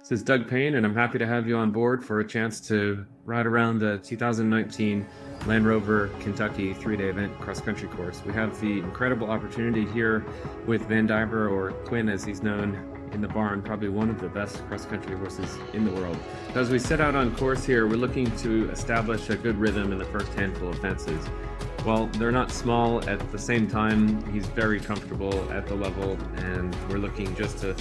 This is Doug Payne, and I'm happy to have you on board for a chance to ride around the 2019 Land Rover Kentucky 3-day event cross-country course. We have the incredible opportunity here with Van Diver, or Quinn as he's known in the barn, probably one of the best cross-country horses in the world. As we set out on course here, we're looking to establish a good rhythm in the first handful of fences. While they're not small, at the same time, he's very comfortable at the level, and we're looking just to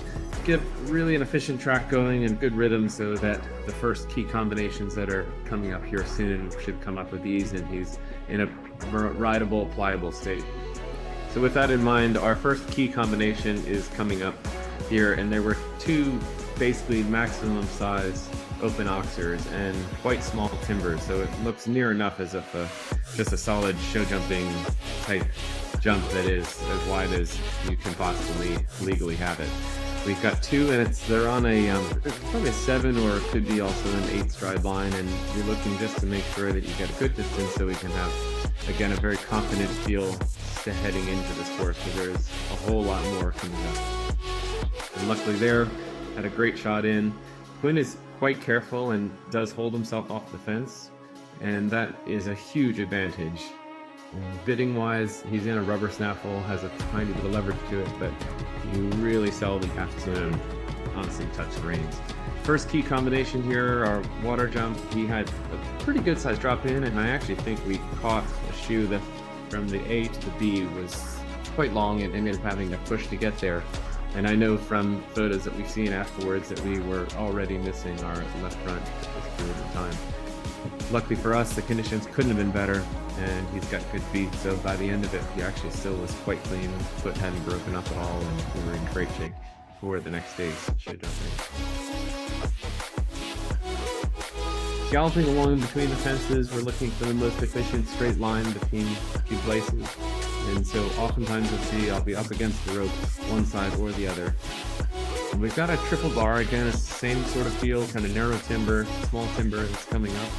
get really an efficient track going and good rhythm so that the first key combinations that are coming up here soon should come up with ease, and he's in a rideable, pliable state. So with that in mind, our first key combination is coming up here, and there were two basically maximum size open oxers and quite small timbers, so it looks near enough as if just a solid show jumping type jump that is as wide as you can possibly legally have it. We've got two, and they're on probably a 7, or it could be also an 8 stride line, and you're looking just to make sure that you get a good distance so we can have, again, a very confident feel to heading into this course, because there's a whole lot more coming up. And luckily there, had a great shot in. Quinn is quite careful and does hold himself off the fence, and that is a huge advantage. Bidding wise, he's in a rubber snaffle, has a tiny bit of leverage to it, but you really seldom have to honestly touch the reins. First key combination here, our water jump, he had a pretty good size drop in, and I actually think we caught a shoe that from the A to the B was quite long and ended up having to push to get there. And I know from photos that we've seen afterwards that we were already missing our left front at this period of time. Luckily for us, the conditions couldn't have been better, and he's got good feet, so by the end of it, he actually still was quite clean. Foot hadn't broken up at all, and we were in great shape for the next day's show jumping. Galloping along between the fences, we're looking for the most efficient straight line between two places. And so oftentimes you'll see I'll be up against the ropes, one side or the other. And we've got a triple bar, again, it's the same sort of feel, kind of narrow timber, small timber that's coming up.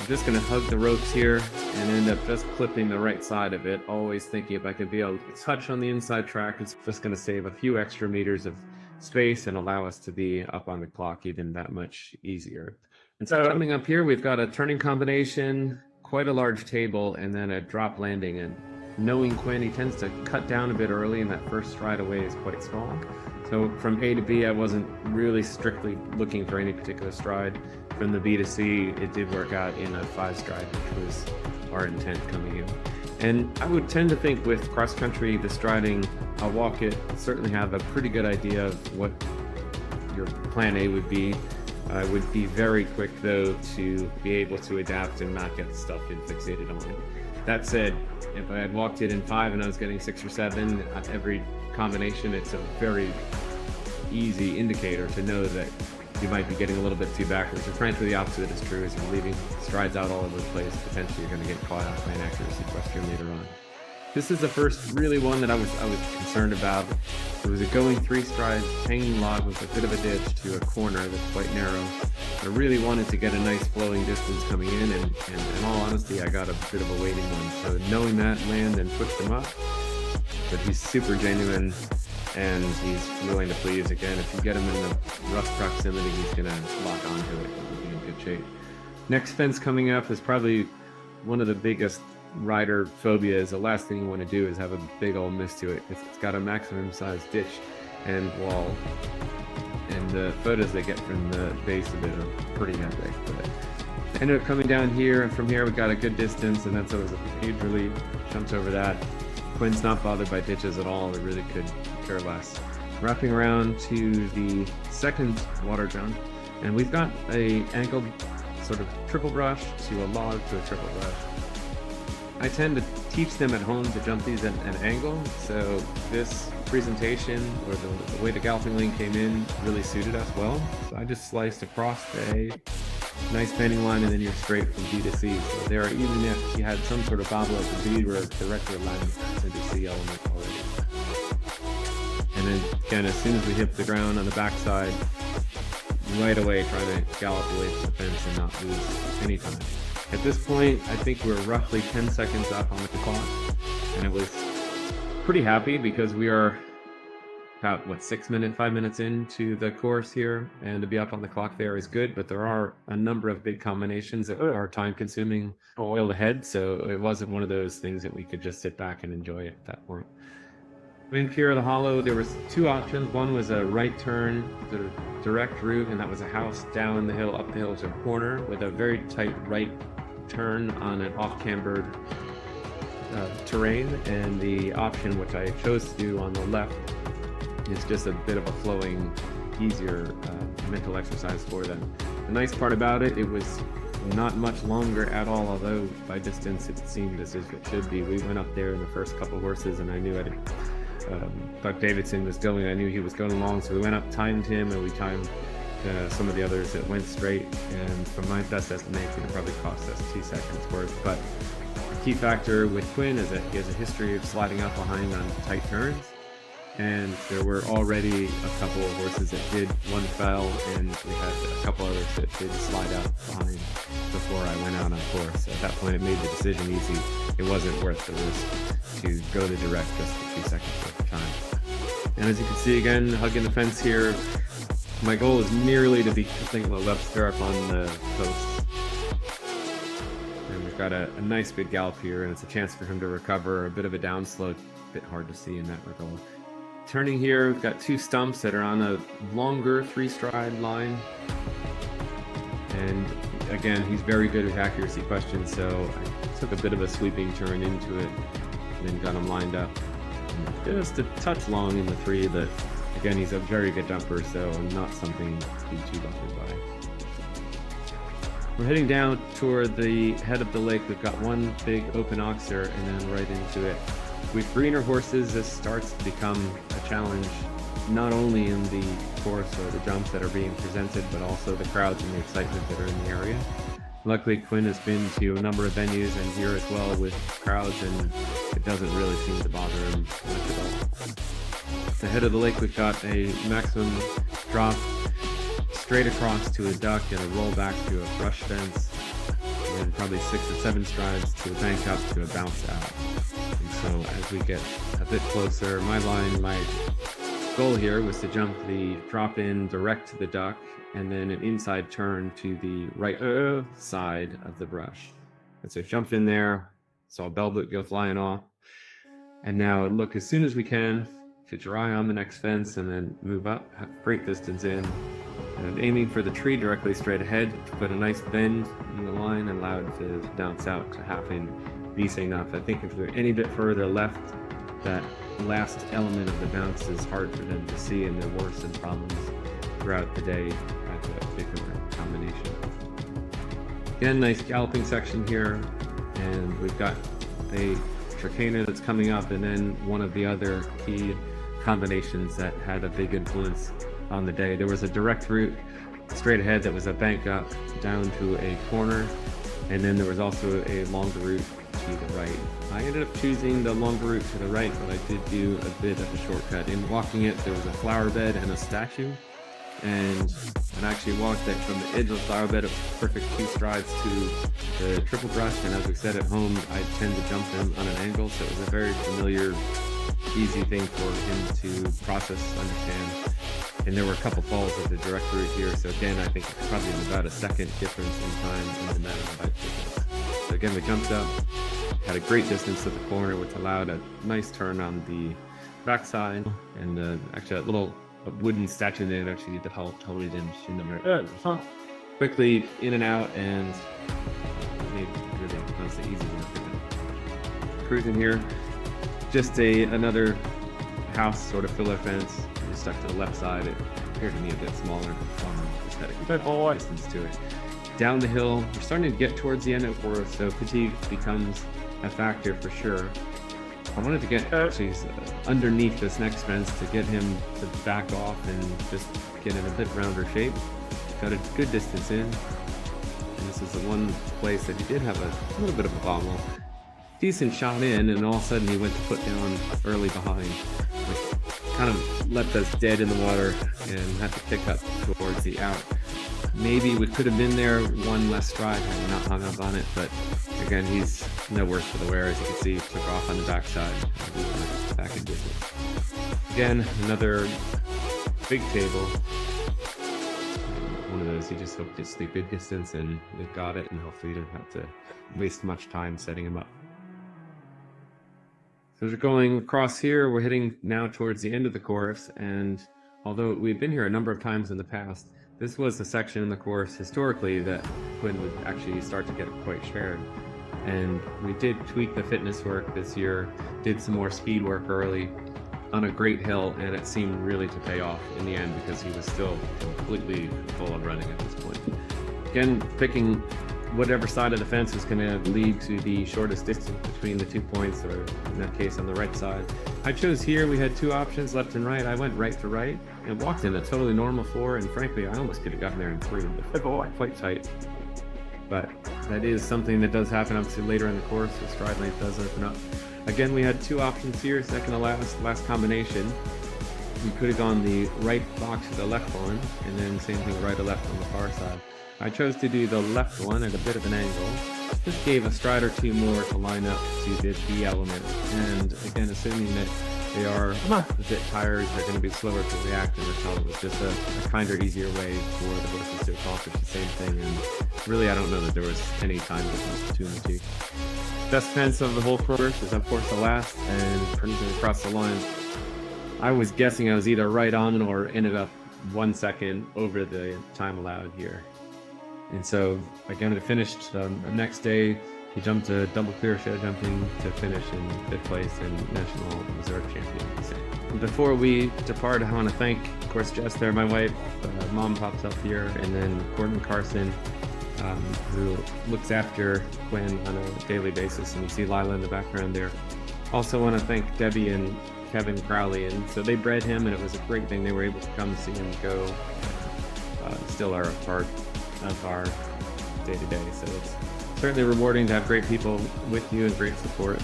I'm just going to hug the ropes here and end up just clipping the right side of it, always thinking if I could be able to touch on the inside track, it's just going to save a few extra meters of space and allow us to be up on the clock even that much easier. And so coming up here, we've got a turning combination, quite a large table, and then a drop landing. And knowing Quinn, he tends to cut down a bit early, and that first stride away is quite small. So from A to B, I wasn't really strictly looking for any particular stride. From the B to C, it did work out in a 5 stride, which was our intent coming in. And I would tend to think with cross country, the striding, I'll walk it, certainly have a pretty good idea of what your plan A would be. I would be very quick though to be able to adapt and not get stuck and fixated on it. That said, if I had walked it in 5 and I was getting 6 or 7 at every combination, it's a very easy indicator to know that you might be getting a little bit too backwards. And frankly, the opposite is true. As you're leaving strides out all over the place, potentially you're going to get caught out by an accuracy question later on. This is the first really one that I was concerned about. It was a going 3 strides, hanging log with a bit of a ditch to a corner that's quite narrow. I really wanted to get a nice flowing distance coming in, and in all honesty, I got a bit of a waiting one. So knowing that, land and pushed him up. But he's super genuine, and he's willing to please. Again, if you get him in the rough proximity, he's going to lock onto it. He'll be in good shape. Next fence coming up is probably one of the biggest rider phobias. The last thing you want to do is have a big old miss to it. It's got a maximum size ditch and wall, and the photos they get from the base of it are pretty epic. But ended up coming down here, and from here we got a good distance, and that's always a huge relief. Jumped over that. Quinn's not bothered by ditches at all. We really could care less. Wrapping around to the second water jump, and we've got a angled sort of triple brush to a log to a triple brush. I tend to teach them at home to jump these at an angle, so this presentation, or the way the galloping lane came in, really suited us well. So I just sliced across the A, nice bending line, and then you're straight from B to C. So there, even if you had some sort of bobble at the B, we're directly aligned to the C element already. And then again, as soon as we hit the ground on the backside, right away trying to gallop away from the fence and not lose any time. At this point, I think we're roughly 10 seconds up on the clock, and it was pretty happy because we are about, what, 5 minutes into the course here, and to be up on the clock there is good, but there are a number of big combinations that are time-consuming oil ahead, so it wasn't one of those things that we could just sit back and enjoy at that point. In here, the hollow, there was 2 options. One was a right turn, the direct route, and that was a house down the hill, up the hill to a corner with a very tight right turn on an off-cambered terrain. And the option, which I chose to do on the left, is just a bit of a flowing, easier mental exercise for them. The nice part about it, it was not much longer at all, although by distance it seemed as if it should be. We went up there in the first couple horses, and I knew Buck Davidson was going. I knew he was going along, so we went up, timed him, and we timed some of the others that went straight. And from my best estimation, it probably cost us 2 seconds worth. But the key factor with Quinn is that he has a history of sliding out behind on tight turns. And there were already a couple of horses that did. One fell, and we had a couple others that did slide out behind before I went out on course. At that point, it made the decision easy. It wasn't worth the risk to go the direct just for 2 seconds worth of time. And as you can see, again, hugging the fence here, my goal is merely to be thinking about left stirrup on the post. And we've got a nice big gallop here, and it's a chance for him to recover. A bit of a downslope, a bit hard to see in that regard. Turning here, we've got 2 stumps that are on a longer 3-stride line. And again, he's very good with accuracy questions, so I took a bit of a sweeping turn into it and then got him lined up. Just a touch long in the 3, but again, he's a very good jumper, so not something to be too bothered by. We're heading down toward the head of the lake. We've got one big open oxer and then right into it. With greener horses, this starts to become a challenge, not only in the course or the jumps that are being presented, but also the crowds and the excitement that are in the area. Luckily, Quinn has been to a number of venues and here as well with crowds, and it doesn't really seem to bother him much at all. At the head of the lake, we've got a maximum drop straight across to a duck and a roll back to a brush fence, and then probably 6 or 7 strides to a bank up to a bounce out. And so as we get a bit closer, my goal here was to jump the drop in direct to the duck and then an inside turn to the right side of the brush. And so jump in there, saw a bell boot go flying off. And now look, as soon as we can, get your eye on the next fence and then move up, great distance in. And aiming for the tree directly straight ahead, to put a nice bend in the line and allow it to bounce out to half in decent enough. I think if we're any bit further left, that last element of the bounce is hard for them to see, and there were some problems throughout the day at the particular combination. Again, nice galloping section here, and we've got a Trakehner that's coming up, and then one of the other key combinations that had a big influence on the day. There was a direct route straight ahead that was a bank up down to a corner, and then there was also a longer route to the right. I ended up choosing the longer route to the right, but I did do a bit of a shortcut. In walking it, there was a flower bed and a statue, and I actually walked it from the edge of the flower bed at perfect 2 strides to the triple brush, and as we said at home, I tend to jump them on an angle, so it was a very familiar, easy thing for him to process, understand. And there were a couple falls at the direct route here, so again, I think it's probably about a second difference in time in the matter of bike distance. So again, we jumped up, had a great distance to the corner, which allowed a nice turn on the backside, and actually that little wooden statue there actually totally didn't shoot them. Quickly in and out, and made really nice and easy work. Cruising here, just another house sort of filler fence. Stuck to the left side. It appeared to me a bit smaller. Just had a good distance to it. Down the hill, we're starting to get towards the end of the course, so fatigue becomes a factor for sure. I wanted to get actually underneath this next fence to get him to back off and just get in a bit rounder shape. Got a good distance in, and this is the one place that he did have a little bit of a bobble. Decent shot in, and all of a sudden he went to put down early behind, which kind of left us dead in the water and had to pick up towards the out. Maybe we could have been there one less stride had we not hung up on it, but again, he's no worse for the wear. As you can see, he took off on the backside and we went back in business. Again, another big table. One of those you just hope gets the good distance and they've got it, and hopefully you don't have to waste much time setting him up. So as we're going across here, we're heading now towards the end of the course, and although we've been here a number of times in the past, this was a section in the course historically that Quinn would actually start to get quite shared. And we did tweak the fitness work this year, did some more speed work early on a great hill, and it seemed really to pay off in the end because he was still completely full of running at this point. Again, picking whatever side of the fence is going to lead to the shortest distance between the 2 points, or in that case on the right side. I chose here. We had two options, left and right. I went right to right and walked in a totally normal 4, and frankly I almost could have gotten there in 3, but quite tight. But that is something that does happen obviously later in the course. The stride length does open up. Again, we had two options here, second to last combination. We could have gone the right box to the left one, and then same thing right to left on the far side. I chose to do the left one at a bit of an angle. This gave a stride or two more to line up to the B element, and again, assuming that they are a bit tired, they're going to be slower to react, and it was just a kinder, easier way for the horses to accomplish the same thing. And really, I don't know that there was any time difference between the two. Best fence of the whole course is of course the last, and cruising across the line. I was guessing I was either right on or ended up 1 second over the time allowed here. And so again, it finished the next day. He jumped a double clear show jumping to finish in 5th place and National Reserve Champion. Before we depart, I want to thank, of course, Jess there, my wife. Mom pops up here, and then Gordon Carson, who looks after Quinn on a daily basis, and you see Lila in the background there. Also want to thank Debbie and Kevin Crowley, and so they bred him, and it was a great thing they were able to come see him go. Still are a part of our day-to-day, so it's certainly rewarding to have great people with you and great support,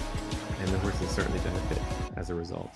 and the horses certainly benefit as a result.